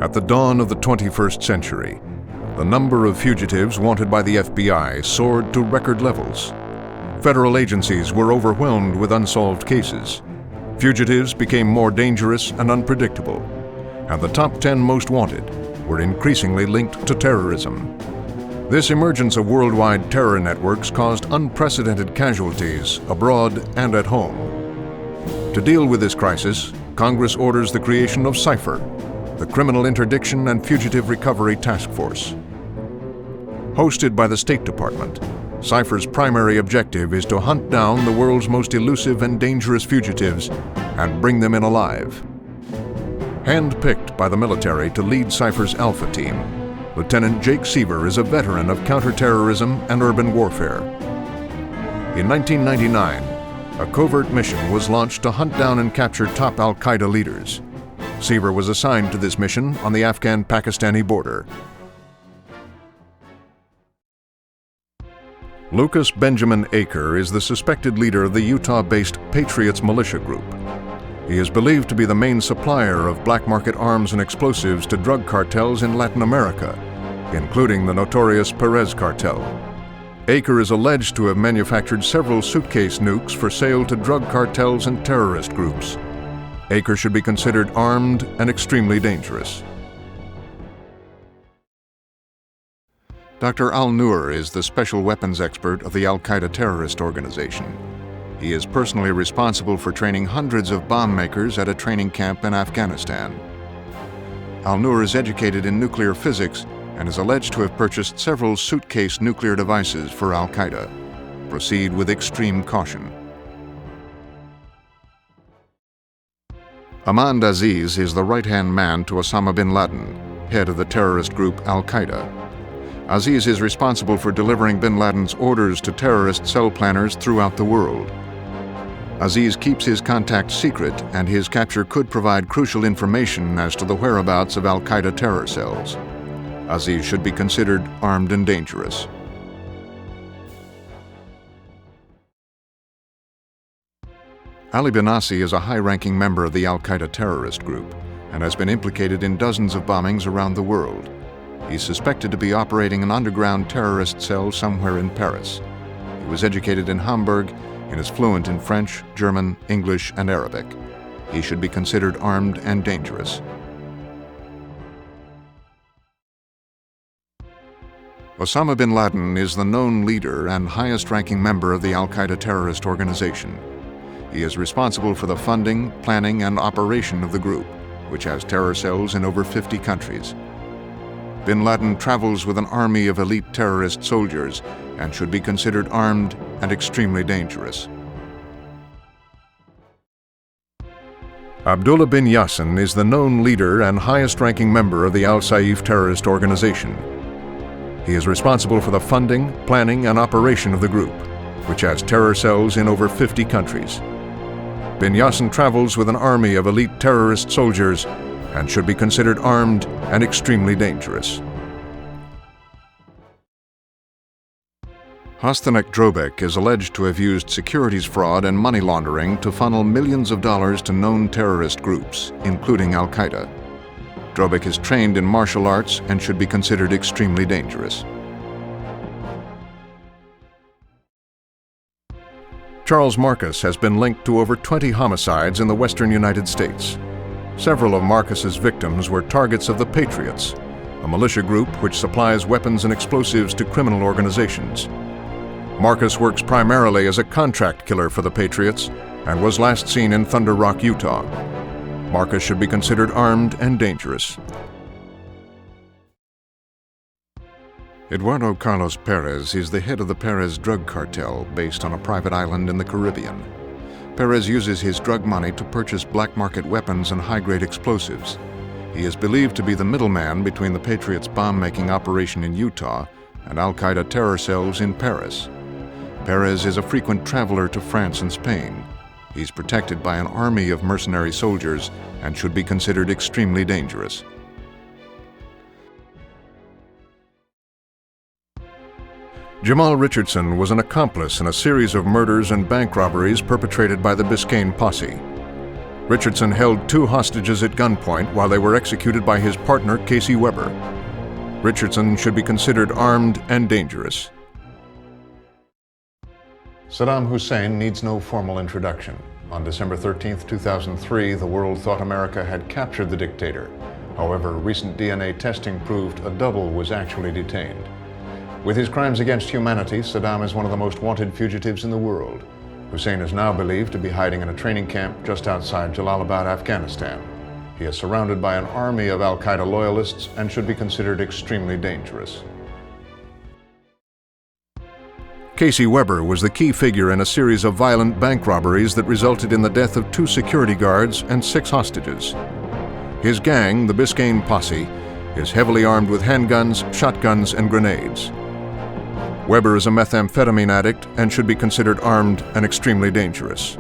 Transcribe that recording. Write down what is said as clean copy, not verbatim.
At the dawn of the 21st century, the number of fugitives wanted by the FBI soared to record levels. Federal agencies were overwhelmed with unsolved cases. Fugitives became more dangerous and unpredictable, and the top 10 most wanted were increasingly linked to terrorism. This emergence of worldwide terror networks caused unprecedented casualties abroad and at home. To deal with this crisis, Congress orders the creation of CIPHER, the Criminal Interdiction and Fugitive Recovery Task Force. Hosted by the State Department, CIPHER's primary objective is to hunt down the world's most elusive and dangerous fugitives and bring them in alive. Hand-picked by the military to lead CIPHER's Alpha Team, Lieutenant Jake Seaver is a veteran of counterterrorism and urban warfare. In 1999, a covert mission was launched to hunt down and capture top al-Qaeda leaders. Seaver was assigned to this mission on the Afghan-Pakistani border. Lucas Benjamin Aker is the suspected leader of the Utah-based Patriots militia group. He is believed to be the main supplier of black market arms and explosives to drug cartels in Latin America, including the notorious Perez cartel. Aker is alleged to have manufactured several suitcase nukes for sale to drug cartels and terrorist groups. Aker should be considered armed and extremely dangerous. Dr. Al-Nur is the special weapons expert of the al-Qaeda terrorist organization. He is personally responsible for training hundreds of bomb makers at a training camp in Afghanistan. Al-Nur is educated in nuclear physics and is alleged to have purchased several suitcase nuclear devices for al-Qaeda. Proceed with extreme caution. Amand Aziz is the right-hand man to Osama Bin Laden, head of the terrorist group al-Qaeda. Aziz is responsible for delivering Bin Laden's orders to terrorist cell planners throughout the world. Aziz keeps his contacts secret, and his capture could provide crucial information as to the whereabouts of al-Qaeda terror cells. Aziz should be considered armed and dangerous. Ali Binasi is a high-ranking member of the al-Qaeda terrorist group and has been implicated in dozens of bombings around the world. He's suspected to be operating an underground terrorist cell somewhere in Paris. He was educated in Hamburg and is fluent in French, German, English, and Arabic. He should be considered armed and dangerous. Osama bin Laden is the known leader and highest-ranking member of the al-Qaeda terrorist organization. He is responsible for the funding, planning, and operation of the group, which has terror cells in over 50 countries. Bin Laden travels with an army of elite terrorist soldiers and should be considered armed and extremely dangerous. Abdullah Bin Yasin is the known leader and highest-ranking member of the Al-Saif terrorist organization. He is responsible for the funding, planning, and operation of the group, which has terror cells in over 50 countries. Bin Yasin travels with an army of elite terrorist soldiers and should be considered armed and extremely dangerous. Hostinec Drobek is alleged to have used securities fraud and money laundering to funnel millions of dollars to known terrorist groups, including al-Qaeda. Drobek is trained in martial arts and should be considered extremely dangerous. Charles Marcus has been linked to over 20 homicides in the western United States. Several of Marcus's victims were targets of the Patriots, a militia group which supplies weapons and explosives to criminal organizations. Marcus works primarily as a contract killer for the Patriots and was last seen in Thunder Rock, Utah. Marcus should be considered armed and dangerous. Eduardo Carlos Perez is the head of the Perez drug cartel based on a private island in the Caribbean. Perez uses his drug money to purchase black market weapons and high-grade explosives. He is believed to be the middleman between the Patriots' bomb-making operation in Utah and al-Qaeda terror cells in Paris. Perez is a frequent traveler to France and Spain. He's protected by an army of mercenary soldiers and should be considered extremely dangerous. Jamal Richardson was an accomplice in a series of murders and bank robberies perpetrated by the Biscayne Posse. Richardson held 2 hostages at gunpoint while they were executed by his partner, Casey Weber. Richardson should be considered armed and dangerous. Saddam Hussein needs no formal introduction. On December 13, 2003, the world thought America had captured the dictator. However, recent DNA testing proved a double was actually detained. With his crimes against humanity, Saddam is one of the most wanted fugitives in the world. Hussein is now believed to be hiding in a training camp just outside Jalalabad, Afghanistan. He is surrounded by an army of al-Qaeda loyalists and should be considered extremely dangerous. Casey Weber was the key figure in a series of violent bank robberies that resulted in the death of 2 security guards and 6 hostages. His gang, the Biscayne Posse, is heavily armed with handguns, shotguns, and grenades. Weber is a methamphetamine addict and should be considered armed and extremely dangerous.